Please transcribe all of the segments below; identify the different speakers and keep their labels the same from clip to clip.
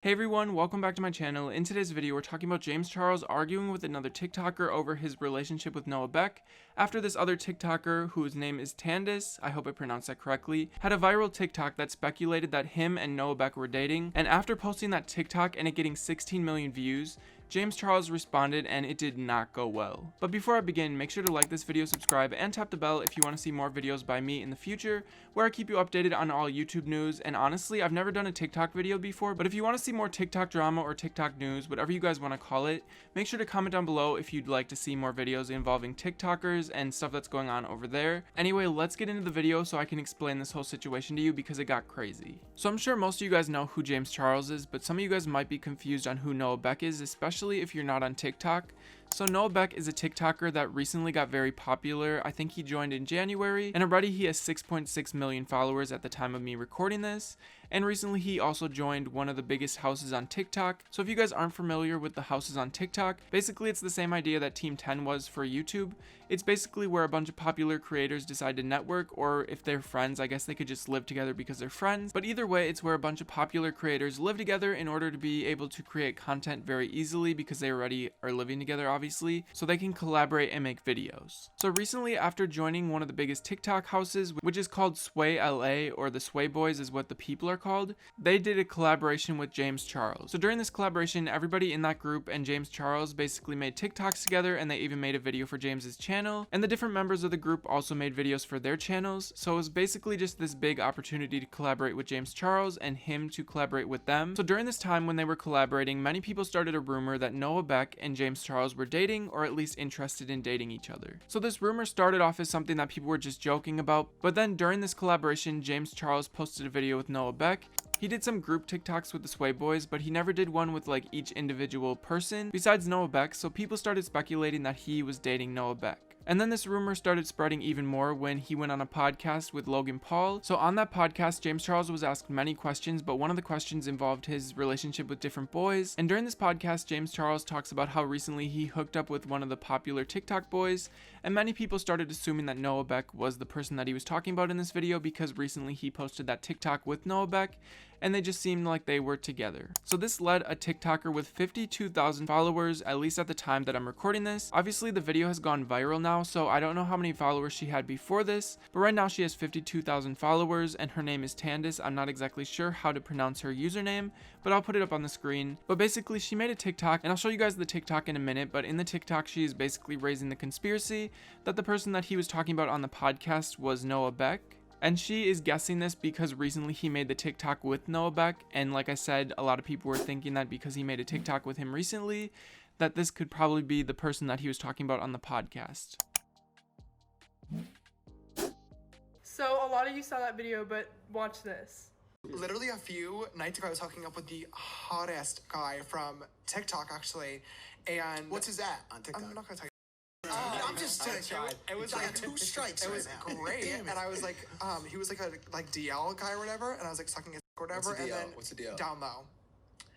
Speaker 1: Hey everyone, welcome back to my channel. In today's video, we're talking about James Charles arguing with another TikToker over his relationship with Noah Beck after this other TikToker, whose name is Tandis, I hope I pronounced that correctly, had a viral TikTok that speculated that him and Noah Beck were dating. And after posting that TikTok and it getting 16 million views, James Charles responded and it did not go well. But before I begin, make sure to like this video, subscribe, and tap the bell if you want to see more videos by me in the future, where I keep you updated on all YouTube news. And honestly, I've never done a TikTok video before, but if you want to see more TikTok drama or TikTok news, whatever you guys want to call it, make sure to comment down below if you'd like to see more videos involving TikTokers and stuff that's going on over there. Anyway, let's get into the video so I can explain this whole situation to you because it got crazy. So I'm sure most of you guys know who James Charles is, but some of you guys might be confused on who Noah Beck is, especially if you're not on TikTok. So Noah Beck is a TikToker that recently got very popular. I think he joined in January, and already he has 6.6 million followers at the time of me recording this. And recently he also joined one of the biggest houses on TikTok. So if you guys aren't familiar with the houses on TikTok, basically it's the same idea that Team 10 was for YouTube. It's basically where a bunch of popular creators decide to network, or if they're friends, I guess they could just live together because they're friends. But either way, it's where a bunch of popular creators live together in order to be able to create content very easily because they already are living together, obviously, so they can collaborate and make videos. So recently, after joining one of the biggest TikTok houses, which is called Sway LA, or the Sway Boys is what the people are called, they did a collaboration with James Charles. So during this collaboration, everybody in that group and James Charles basically made TikToks together, and they even made a video for James's channel, and the different members of the group also made videos for their channels. So it was basically just this big opportunity to collaborate with James Charles and him to collaborate with them. So during this time when they were collaborating, many people started a rumor that Noah Beck and James Charles were dating, or at least interested in dating each other. So this rumor started off as something that people were just joking about, but then during this collaboration, James Charles posted a video with Noah Beck. He did some group TikToks with the Sway Boys, but he never did one with like each individual person besides Noah Beck, so people started speculating that he was dating Noah Beck. And then this rumor started spreading even more when he went on a podcast with Logan Paul. So on that podcast, James Charles was asked many questions, but one of the questions involved his relationship with different boys. And during this podcast, James Charles talks about how recently he hooked up with one of the popular TikTok boys, and many people started assuming that Noah Beck was the person that he was talking about in this video because recently he posted that TikTok with Noah Beck, and they just seemed like they were together. So this led a TikToker with 52,000 followers, at least at the time that I'm recording this. Obviously the video has gone viral now, so I don't know how many followers she had before this, but right now she has 52,000 followers, and her name is Tandis. I'm not exactly sure how to pronounce her username, but I'll put it up on the screen. But basically she made a TikTok, and I'll show you guys the TikTok in a minute, but in the TikTok she is basically raising the conspiracy that the person that he was talking about on the podcast was Noah Beck. And she is guessing this because recently he made the TikTok with Noah Beck, and like I said, a lot of people were thinking that because he made a TikTok with him recently, that this could probably be the person that he was talking about on the podcast.
Speaker 2: So a lot of you saw that video, but watch this.
Speaker 3: Literally a few nights ago, I was hooking up with the hottest guy from TikTok, actually. And
Speaker 4: what's his at on TikTok?
Speaker 3: I'm not gonna tell you.
Speaker 4: I'm just kidding.
Speaker 3: It was
Speaker 4: like 2 strikes.
Speaker 3: It was
Speaker 4: right now.
Speaker 3: great, and I was like, he was like a DL guy or whatever, and I was like sucking his or whatever,
Speaker 4: What's the
Speaker 3: and
Speaker 4: DL?
Speaker 3: then
Speaker 4: What's the DL?
Speaker 3: down low,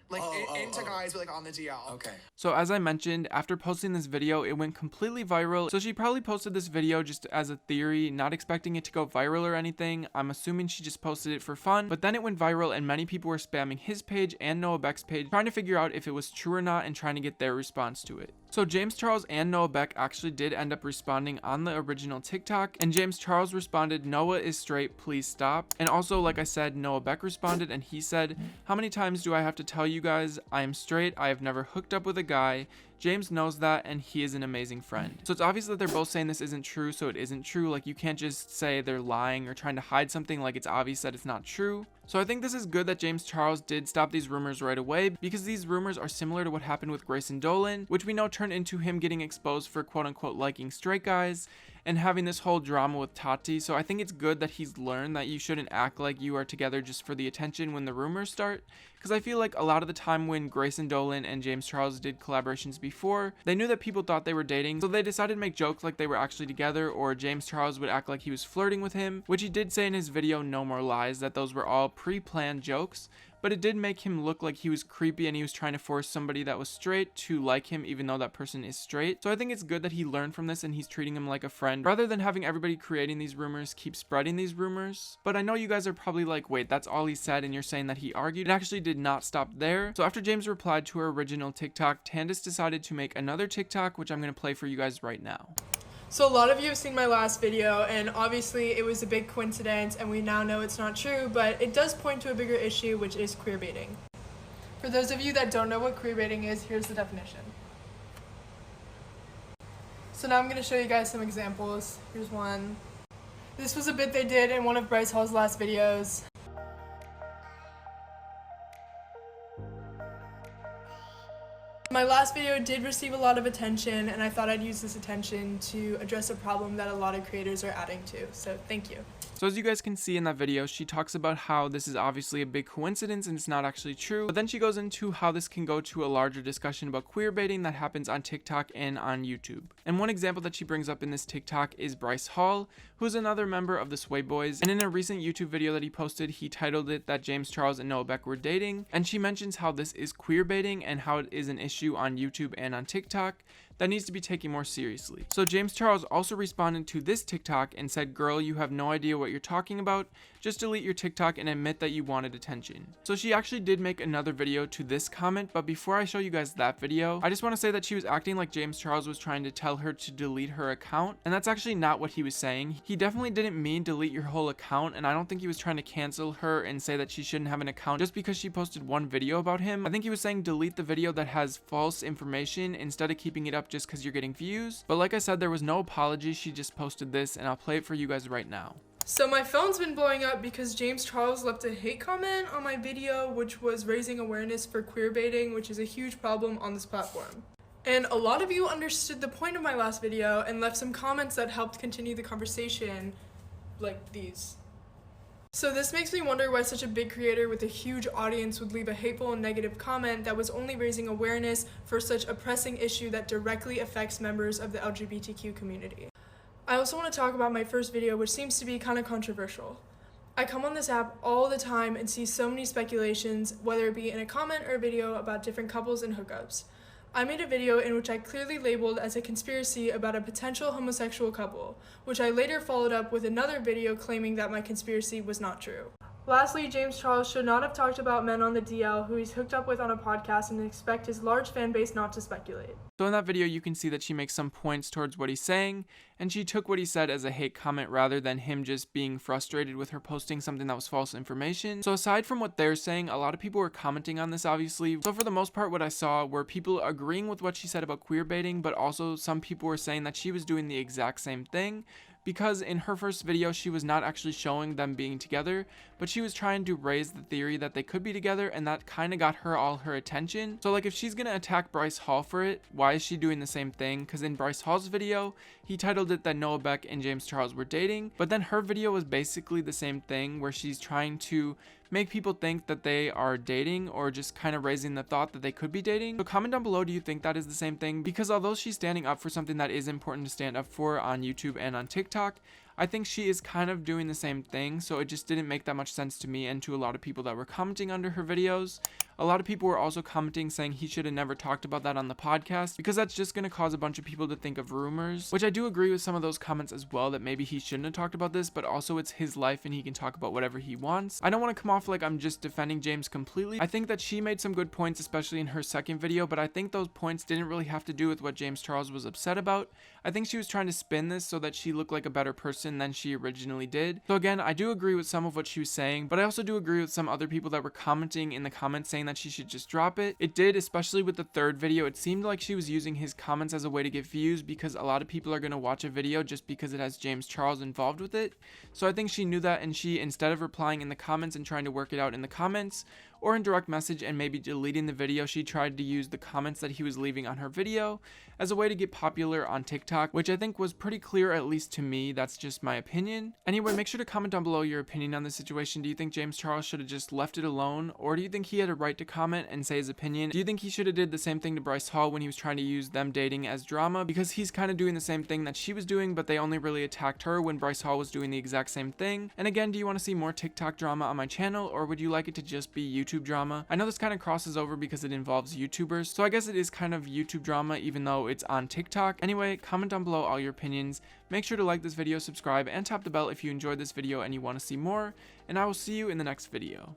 Speaker 3: like into guys, but like on the DL.
Speaker 4: Okay.
Speaker 1: So as I mentioned, after posting this video, it went completely viral. So she probably posted this video just as a theory, not expecting it to go viral or anything. I'm assuming she just posted it for fun, but then it went viral and many people were spamming his page and Noah Beck's page, trying to figure out if it was true or not and trying to get their response to it. So James Charles and Noah Beck actually did end up responding on the original TikTok, and James Charles responded, "Noah is straight, please stop." And also, like I said, Noah Beck responded and he said, "How many times do I have to tell you guys I am straight? I have never hooked up with a guy. James knows that, and he is an amazing friend." So it's obvious that they're both saying this isn't true, so it isn't true. Like, you can't just say they're lying or trying to hide something, like it's obvious that it's not true. So I think this is good that James Charles did stop these rumors right away, because these rumors are similar to what happened with Grayson Dolan, which we know turned into him getting exposed for quote-unquote liking straight guys and having this whole drama with Tati. So I think it's good that he's learned that you shouldn't act like you are together just for the attention when the rumors start, because I feel like a lot of the time when Grayson Dolan and James Charles did collaborations before, they knew that people thought they were dating, so they decided to make jokes like they were actually together, or James Charles would act like he was flirting with him, which he did say in his video No More Lies that those were all pre-planned jokes. but it did make him look like he was creepy and he was trying to force somebody that was straight to like him even though that person is straight. So I think it's good that he learned from this and he's treating him like a friend rather than having everybody creating these rumors keep spreading these rumors. But I know you guys are probably like, wait, that's all he said and you're saying that he argued. It actually did not stop there. So after James replied to her original TikTok, Tandis decided to make another TikTok, which I'm going to play for you guys right now.
Speaker 2: So a lot of you have seen my last video, and obviously it was a big coincidence and we now know it's not true, but it does point to a bigger issue, which is queerbaiting. For those of you that don't know what queerbaiting is, here's the definition. So now I'm going to show you guys some examples. Here's one. This was a bit they did in one of Bryce Hall's last videos. My last video did receive a lot of attention, and I thought I'd use this attention to address a problem that a lot of creators are adding to, so thank you.
Speaker 1: So as you guys can see in that video, she talks about how this is obviously a big coincidence and it's not actually true, but then she goes into how this can go to a larger discussion about queerbaiting that happens on TikTok and on YouTube. And one example that she brings up in this TikTok is Bryce Hall, who is another member of the Sway Boys, and in a recent YouTube video that he posted, he titled it that James Charles and Noah Beck were dating, and she mentions how this is queerbaiting and how it is an issue on YouTube and on TikTok that needs to be taken more seriously. So James Charles also responded to this TikTok and said, "Girl, you have no idea what you're talking about. Just delete your TikTok and admit that you wanted attention." So she actually did make another video to this comment, but before I show you guys that video, I just want to say that she was acting like James Charles was trying to tell her to delete her account, and that's actually not what he was saying. He definitely didn't mean delete your whole account, and I don't think he was trying to cancel her and say that she shouldn't have an account just because she posted one video about him. I think he was saying delete the video that has false information instead of keeping it up just because you're getting views. But like I said, there was no apology. She just posted this, and I'll play it for you guys right now.
Speaker 2: So my phone's been blowing up because James Charles left a hate comment on my video, which was raising awareness for queerbaiting, which is a huge problem on this platform. And a lot of you understood the point of my last video and left some comments that helped continue the conversation, like these. So this makes me wonder why such a big creator with a huge audience would leave a hateful and negative comment that was only raising awareness for such a pressing issue that directly affects members of the LGBTQ community. I also want to talk about my first video, which seems to be kind of controversial. I come on this app all the time and see so many speculations, whether it be in a comment or a video about different couples and hookups. I made a video in which I clearly labeled as a conspiracy about a potential homosexual couple, which I later followed up with another video claiming that my conspiracy was not true. Lastly, James Charles should not have talked about men on the DL who he's hooked up with on a podcast and expect his large fan base not to speculate.
Speaker 1: So in that video, you can see that she makes some points towards what he's saying, and she took what he said as a hate comment rather than him just being frustrated with her posting something that was false information. So aside from what they're saying, a lot of people were commenting on this, obviously. So for the most part, what I saw were people agreeing with what she said about queerbaiting, but also some people were saying that she was doing the exact same thing, because in her first video, she was not actually showing them being together, but she was trying to raise the theory that they could be together, and that kind of got her all her attention. So like, if she's gonna attack Bryce Hall for it, why is she doing the same thing? Because in Bryce Hall's video, he titled it that Noah Beck and James Charles were dating, but then her video was basically the same thing, where she's trying to make people think that they are dating, or just kind of raising the thought that they could be dating. So comment down below, do you think that is the same thing? Because although she's standing up for something that is important to stand up for on YouTube and on TikTok, I think she is kind of doing the same thing, so it just didn't make that much sense to me and to a lot of people that were commenting under her videos. A lot of people were also commenting saying he should have never talked about that on the podcast, because that's just going to cause a bunch of people to think of rumors, which I do agree with some of those comments as well, that maybe he shouldn't have talked about this, but also it's his life and he can talk about whatever he wants. I don't want to come off like I'm just defending James completely. I think that she made some good points, especially in her second video, but I think those points didn't really have to do with what James Charles was upset about. I think she was trying to spin this so that she looked like a better person than she originally did. So again, I do agree with some of what she was saying, but I also do agree with some other people that were commenting in the comments saying that she should just drop it. It did, especially with the third video. It seemed like she was using his comments as a way to get views, because a lot of people are going to watch a video just because it has James Charles involved with it. So I think she knew that, and she, instead of replying in the comments and trying to work it out in the comments or in direct message and maybe deleting the video, she tried to use the comments that he was leaving on her video as a way to get popular on TikTok, which I think was pretty clear, at least to me. That's just my opinion. Anyway, make sure to comment down below your opinion on this situation. Do you think James Charles should have just left it alone, or do you think he had a right to comment and say his opinion? Do you think he should have did the same thing to Bryce Hall when he was trying to use them dating as drama, because he's kind of doing the same thing that she was doing, but they only really attacked her when Bryce Hall was doing the exact same thing? And again, do you want to see more TikTok drama on my channel, or would you like it to just be YouTube YouTube drama. I know this kind of crosses over because it involves YouTubers, so I guess it is kind of YouTube drama even though it's on TikTok. Anyway, comment down below all your opinions. Make sure to like this video, subscribe, and tap the bell if you enjoyed this video and you want to see more, and I will see you in the next video.